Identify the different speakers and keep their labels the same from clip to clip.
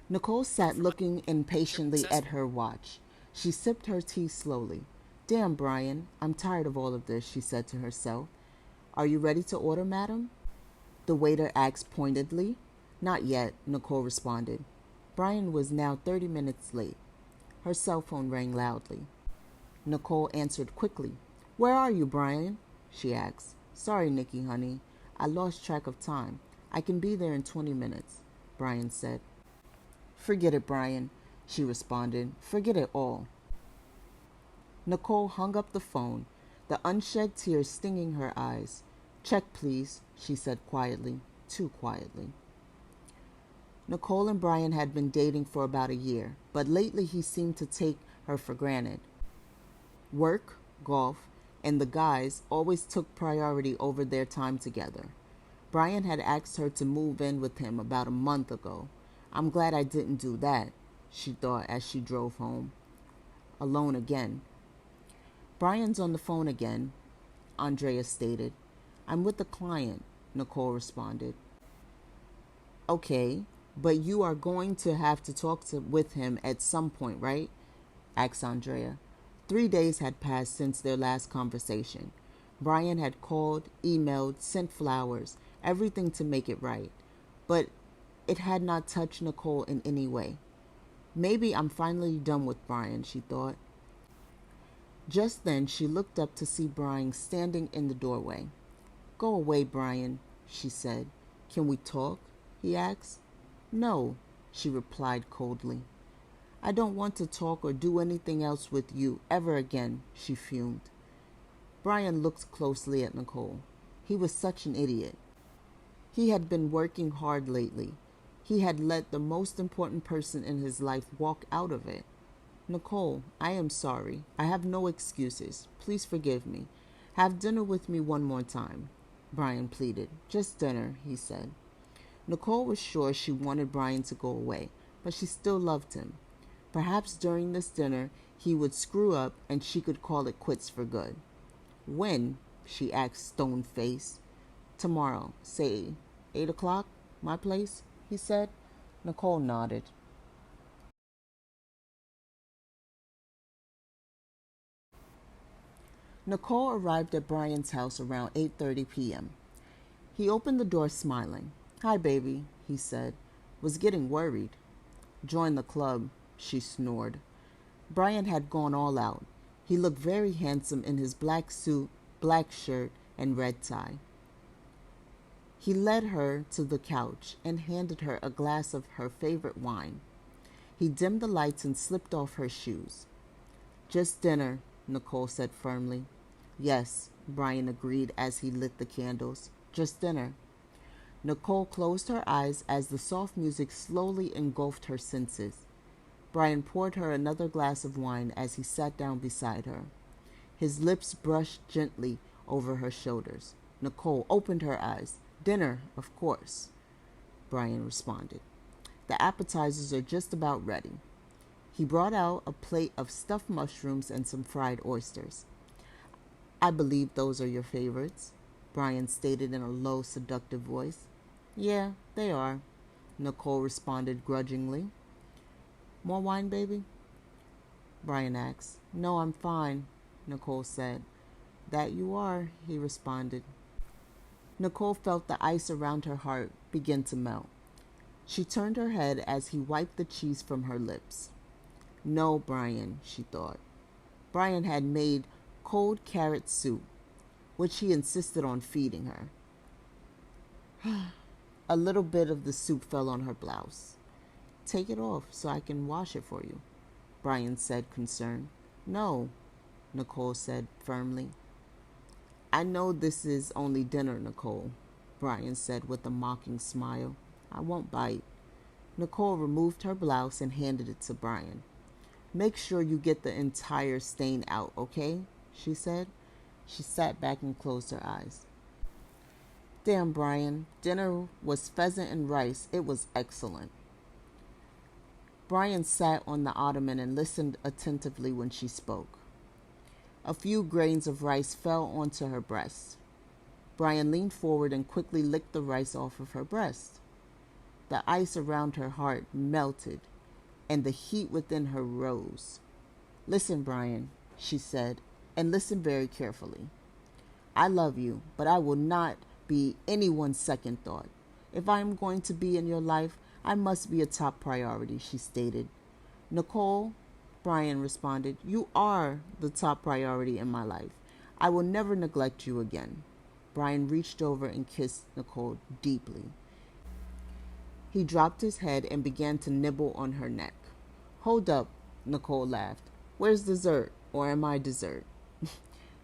Speaker 1: Nicole sat looking impatiently at her watch. She sipped her tea slowly. Damn, Brian, I'm tired of all of this, she said to herself. Are you ready to order, madam? The waiter asked pointedly. Not yet, Nicole responded. Brian was now 30 minutes late. Her cell phone rang loudly. Nicole answered quickly. Where are you, Brian? She asked. Sorry, Nikki, honey. I lost track of time. I can be there in 20 minutes, Brian said. Forget it, Brian, she responded. Forget it all. Nicole hung up the phone, the unshed tears stinging her eyes. Check, please, she said quietly, too quietly. Nicole and Brian had been dating for about a year, but lately he seemed to take her for granted. Work, golf, and the guys always took priority over their time together. Brian had asked her to move in with him about a month ago. I'm glad I didn't do that, she thought as she drove home. Alone again. Brian's on the phone again, Andrea stated. I'm with the client, Nicole responded. Okay, but you are going to have to with him at some point, right? Asked Andrea. 3 days had passed since their last conversation. Brian had called, emailed, sent flowers, everything to make it right. But it had not touched Nicole in any way. Maybe I'm finally done with Brian, she thought. Just then she looked up to see Brian standing in the doorway. Go away, Brian, she said. Can we talk? He asked. No, she replied coldly. I don't want to talk or do anything else with you ever again, she fumed. Brian looked closely at Nicole. He was such an idiot. He had been working hard lately. He had let the most important person in his life walk out of it. Nicole, I am sorry. I have no excuses. Please forgive me. Have dinner with me one more time, Brian pleaded. Just dinner, he said. Nicole was sure she wanted Brian to go away, but she still loved him. Perhaps during this dinner he would screw up and she could call it quits for good. When? She asked, stone-faced. Tomorrow, say 8 o'clock, my place, he said. Nicole nodded. Nicole arrived at Brian's house around 8:30 p.m. He opened the door smiling. Hi, baby, he said. Was getting worried. Join the club, she snored. Brian had gone all out. He looked very handsome in his black suit, black shirt, and red tie. He led her to the couch and handed her a glass of her favorite wine. He dimmed the lights and slipped off her shoes. Just dinner, Nicole said firmly. Yes, Brian agreed as he lit the candles. Just dinner. Nicole closed her eyes as the soft music slowly engulfed her senses. Brian poured her another glass of wine as he sat down beside her. His lips brushed gently over her shoulders. Nicole opened her eyes. Dinner, of course, Brian responded. The appetizers are just about ready. He brought out a plate of stuffed mushrooms and some fried oysters. I believe those are your favorites, Brian stated in a low, seductive voice. Yeah, they are, Nicole responded grudgingly. More wine, baby? Brian asked. No, I'm fine, Nicole said. That you are, he responded. Nicole felt the ice around her heart begin to melt. She turned her head as he wiped the cheese from her lips. No, Brian, she thought. Brian had made cold carrot soup, which he insisted on feeding her. A little bit of the soup fell on her blouse. Take it off so I can wash it for you, Brian said, concerned. No, Nicole said firmly. I know this is only dinner, Nicole, Brian said with a mocking smile. I won't bite. Nicole removed her blouse and handed it to Brian. Make sure you get the entire stain out, okay? She said. She sat back and closed her eyes. Damn, Brian. Dinner was pheasant and rice. It was excellent. Brian sat on the ottoman and listened attentively when she spoke. A few grains of rice fell onto her breast. Brian leaned forward and quickly licked the rice off of her breast. The ice around her heart melted, and the heat within her rose. Listen, Brian, she said, and listen very carefully. I love you, but I will not be anyone's second thought. If I am going to be in your life, I must be a top priority, she stated. Nicole, Brian responded, you are the top priority in my life. I will never neglect you again. Brian reached over and kissed Nicole deeply. He dropped his head and began to nibble on her neck. Hold up, Nicole laughed. Where's dessert? Or am I dessert?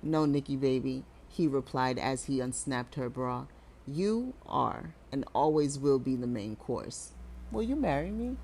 Speaker 1: No, Nikki baby, he replied as he unsnapped her bra. You are and always will be the main course. Will you marry me?